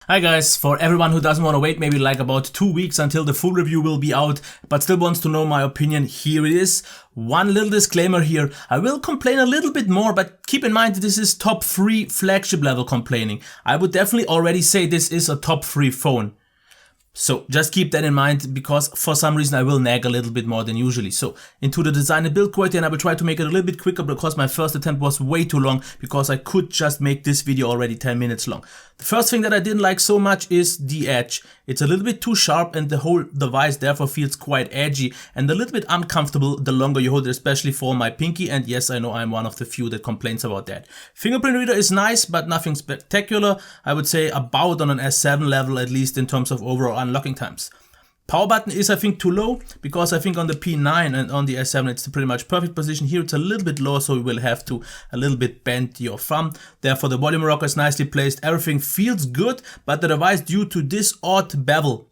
Hi guys, for everyone who doesn't want to wait maybe like about 2 weeks until the full review will be out, but still wants to know my opinion, here it is. One little disclaimer here, I will complain a little bit more, but keep in mind this is top 3 flagship level complaining. I would definitely already say this is a top 3 phone. So just keep that in mind, because for some reason I will nag a little bit more than usually. So into the design and build quality, and I will try to make it a little bit quicker because my first attempt was way too long, because I could just make this video already 10 minutes long. The first thing that I didn't like so much is the edge. It's a little bit too sharp and the whole device therefore feels quite edgy and a little bit uncomfortable the longer you hold it, especially for my pinky, and yes, I know I'm one of the few that complains about that. Fingerprint reader is nice, but nothing spectacular. I would say about on an S7 level, at least in terms of overall unlocking times. Power button is, I think, too low, because I think on the P9 and on the S7 it's pretty much perfect position. Here it's a little bit lower, so you will have to a little bit bend your thumb. Therefore the volume rocker is nicely placed, everything feels good, but the device, due to this odd bevel,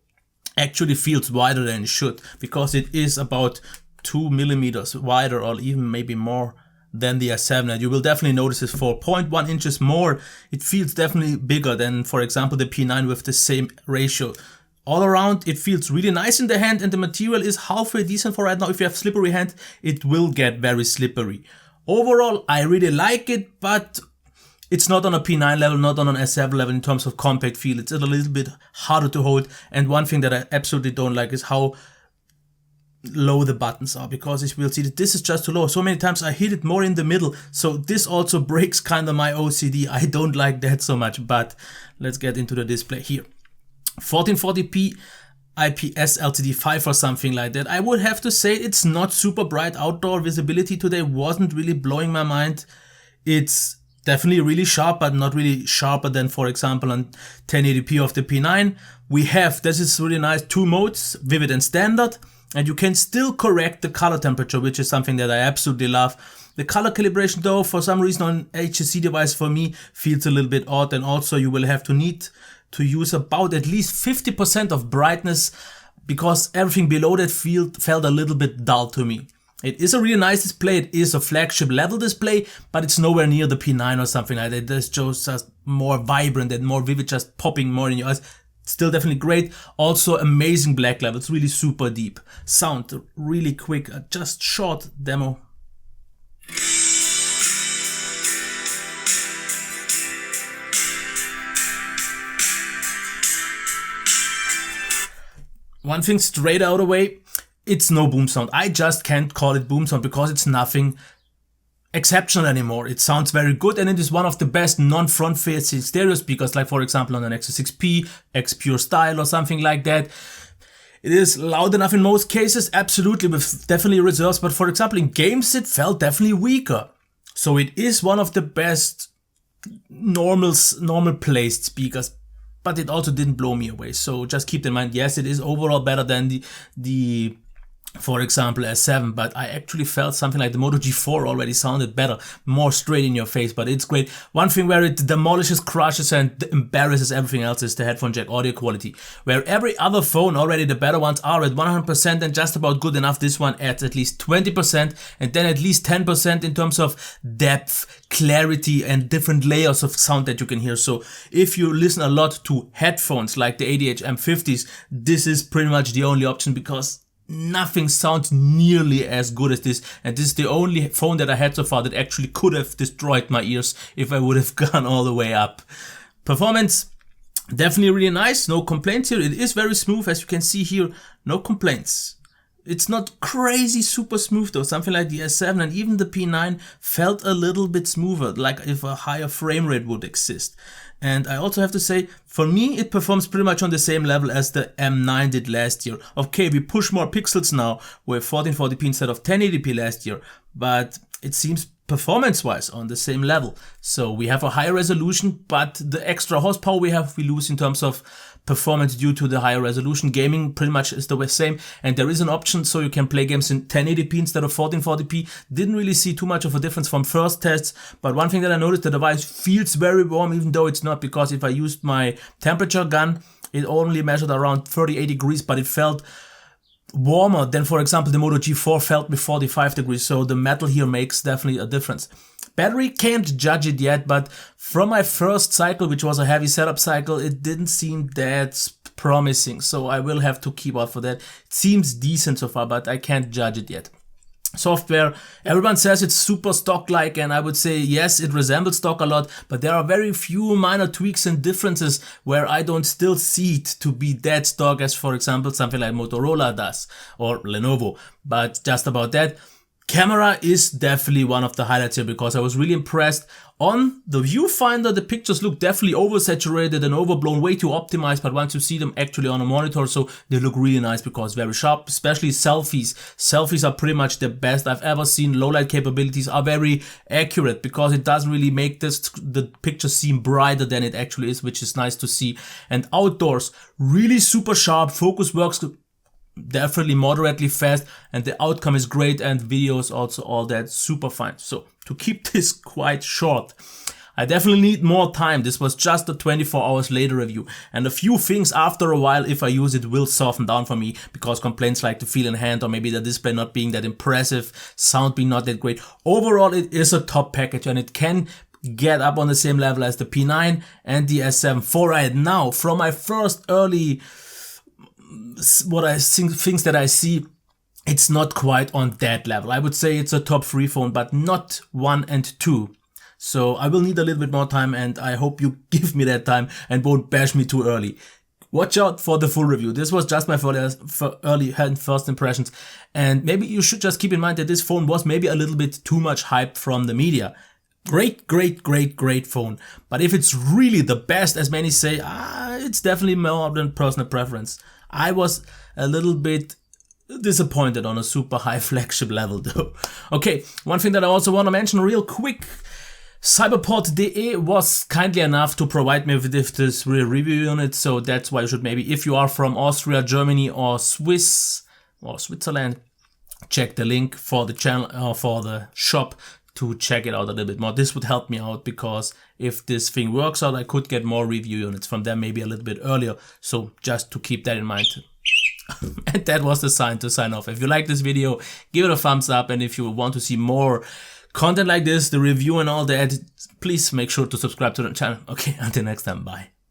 actually feels wider than it should, because it is about 2 millimeters wider, or even maybe more than the S7, and you will definitely notice it's 4.1 inches more. It feels definitely bigger than, for example, the P9 with the same ratio. All around, it feels really nice in the hand, and the material is halfway decent for right now. If you have slippery hand, it will get very slippery. Overall, I really like it, but it's not on a P9 level, not on an S7 level in terms of compact feel. It's a little bit harder to hold, and one thing that I absolutely don't like is how low the buttons are, because as you will see that this is just too low. So many times I hit it more in the middle, so this also breaks kind of my OCD. I don't like that so much, but let's get into the display here. 1440p IPS LCD5 or something like that. I would have to say it's not super bright. Outdoor visibility today wasn't really blowing my mind. It's definitely really sharp, but not really sharper than, for example, on 1080p of the P9. We have, this is really nice, 2 modes, vivid and standard, and you can still correct the color temperature, which is something that I absolutely love. The color calibration though, for some reason on HTC device for me, feels a little bit odd, and also you will have to need to use about at least 50% of brightness, because everything below that felt a little bit dull to me. It is a really nice display, it is a flagship level display, but it's nowhere near the P9 or something like that. This just more vibrant and more vivid, just popping more in your eyes. Still definitely great. Also amazing black level, it's really super deep. Sound, really quick, just short demo. One thing straight out of the way, it's no boom sound. I just can't call it boom sound because it's nothing exceptional anymore. It sounds very good, and it is one of the best non-front facing stereo speakers, like for example on the Nexus 6P, X Pure Style or something like that. It is loud enough in most cases, absolutely, with definitely reserves, but for example in games it felt definitely weaker. So it is one of the best normal placed speakers, but it also didn't blow me away. So just keep in mind, yes, it is overall better than the for example S7, but I actually felt something like the Moto G4 already sounded better, more straight in your face, but it's great. One thing where it demolishes, crushes and embarrasses everything else is the headphone jack audio quality. Where every other phone, already the better ones, are at 100% and just about good enough, this one adds at least 20% and then at least 10% in terms of depth, clarity and different layers of sound that you can hear. So if you listen a lot to headphones like the ADH M50s, this is pretty much the only option, because nothing sounds nearly as good as this, and this is the only phone that I had so far that actually could have destroyed my ears if I would have gone all the way up. Performance, definitely really nice, no complaints here. It is very smooth, as you can see here, no complaints. It's not crazy super smooth though, something like the S7 and even the P9 felt a little bit smoother, like if a higher frame rate would exist. And I also have to say, for me it performs pretty much on the same level as the M9 did last year. Okay, we push more pixels now with 1440p instead of 1080p last year, but it seems performance-wise on the same level. So we have a higher resolution, but the extra horsepower we lose in terms of performance due to the higher resolution. Gaming pretty much is the same, and there is an option so you can play games in 1080p instead of 1440p. Didn't really see too much of a difference from first tests, but one thing that I noticed, the device feels very warm even though it's not, because if I used my temperature gun, it only measured around 38 degrees, but it felt warmer than, for example, the Moto G4 felt with 45 degrees. So the metal here makes definitely a difference. Battery, can't judge it yet, but from my first cycle, which was a heavy setup cycle, it didn't seem that promising. So I will have to keep out for that. It seems decent so far, but I can't judge it yet. Software, everyone says it's super stock-like, and I would say yes, it resembles stock a lot, but there are very few minor tweaks and differences where I don't still see it to be that stock as, for example, something like Motorola does or Lenovo. But just about that. Camera is definitely one of the highlights here because I was really impressed. On the viewfinder, the pictures look definitely oversaturated and overblown, way too optimized, but once you see them actually on a monitor, so they look really nice because very sharp, especially selfies. Selfies are pretty much the best I've ever seen. Low light capabilities are very accurate because it doesn't really make the picture seem brighter than it actually is, which is nice to see. And outdoors, really super sharp, focus works definitely moderately fast, and the outcome is great, and videos also all that super fine. So to keep this quite short, I definitely need more time. This was just a 24 hours later review, and a few things after a while, if I use it, will soften down for me because complaints like the feel in hand or maybe the display not being that impressive, sound being not that great. Overall, it is a top package and it can get up on the same level as the P9 and the S7 for right now. From my first early things that I see, it's not quite on that level. I would say it's a top 3 phone, but not 1 and 2. So I will need a little bit more time, and I hope you give me that time and won't bash me too early. Watch out for the full review. This was just my first impressions, and maybe you should just keep in mind that this phone was maybe a little bit too much hyped from the media. Great phone. But if it's really the best, as many say, it's definitely more than personal preference. I was a little bit disappointed on a super high flagship level though. Okay, one thing that I also want to mention real quick. Cyberport.de was kindly enough to provide me with this real review unit, so that's why you should maybe, if you are from Austria, Germany or Swiss or Switzerland, check the link for the channel or for the shop to check it out a little bit more. This would help me out because if this thing works out, I could get more review units from them maybe a little bit earlier. So just to keep that in mind. And that was the sign to sign off. If you like this video, give it a thumbs up. And if you want to see more content like this, the review and all that, please make sure to subscribe to the channel. Okay, until next time, bye.